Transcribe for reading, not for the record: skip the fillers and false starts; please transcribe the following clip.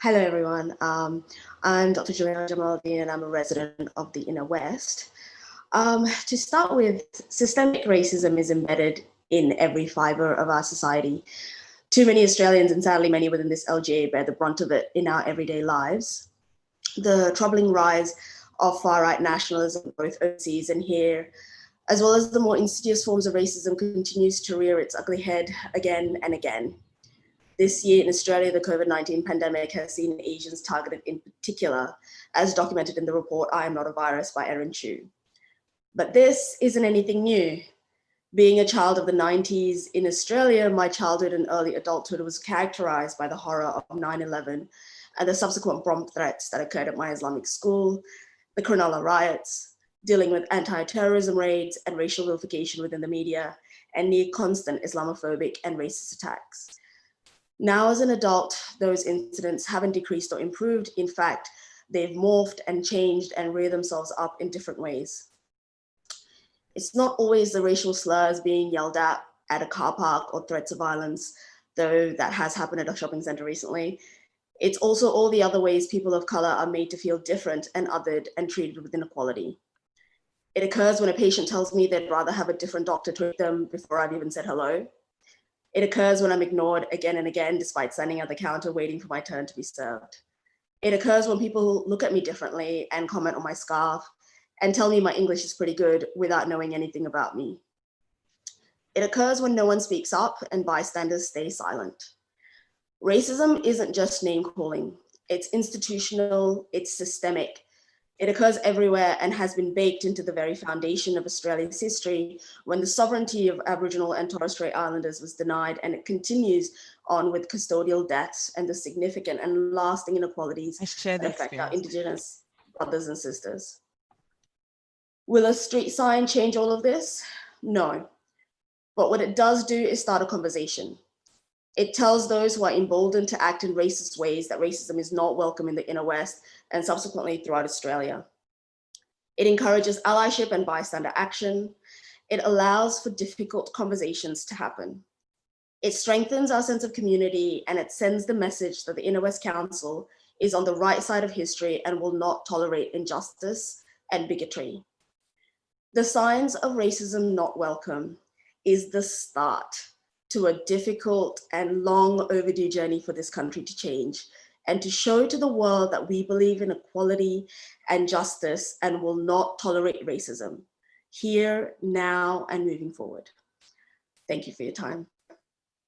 Hello, everyone. I'm Dr. Juliana Jamaldeen, and I'm a resident of the Inner West. To start with, systemic racism is embedded in every fiber of our society. Too many Australians, and sadly many within this LGA, bear the brunt of it in our everyday lives. The troubling rise of far-right nationalism, both overseas and here, as well as the more insidious forms of racism, continues to rear its ugly head again and again. This year in Australia, the COVID-19 pandemic has seen Asians targeted in particular, as documented in the report I Am Not a Virus by Erin Chu. But this isn't anything new. Being a child of the 90s in Australia, my childhood and early adulthood was characterized by the horror of 9/11 and the subsequent bomb threats that occurred at my Islamic school, the Cronulla riots, dealing with anti-terrorism raids and racial vilification within the media, and near constant Islamophobic and racist attacks. Now, as an adult, those incidents haven't decreased or improved. In fact, they've morphed and changed and rear themselves up in different ways. It's not always the racial slurs being yelled at a car park or threats of violence, though that has happened at a shopping center recently. It's also all the other ways people of color are made to feel different and othered and treated with inequality. It occurs when a patient tells me they'd rather have a different doctor treat them before I've even said hello. It occurs when I'm ignored again and again, despite standing at the counter waiting for my turn to be served. It occurs when people look at me differently and comment on my scarf and tell me my English is pretty good without knowing anything about me. It occurs when no one speaks up and bystanders stay silent. Racism isn't just name calling. It's institutional, it's systemic. It occurs everywhere and has been baked into the very foundation of Australia's history when the sovereignty of Aboriginal and Torres Strait Islanders was denied, and it continues on with custodial deaths and the significant and lasting inequalities that affect our Indigenous brothers and sisters. Will a street sign change all of this? No. But what it does do is start a conversation. It tells those who are emboldened to act in racist ways that racism is not welcome in the Inner West and subsequently throughout Australia. It encourages allyship and bystander action. It allows for difficult conversations to happen. It strengthens our sense of community, and it sends the message that the Inner West Council is on the right side of history and will not tolerate injustice and bigotry. The signs of racism not welcome is the start to a difficult and long overdue journey for this country to change and to show to the world that we believe in equality and justice and will not tolerate racism here, now, and moving forward. Thank you for your time.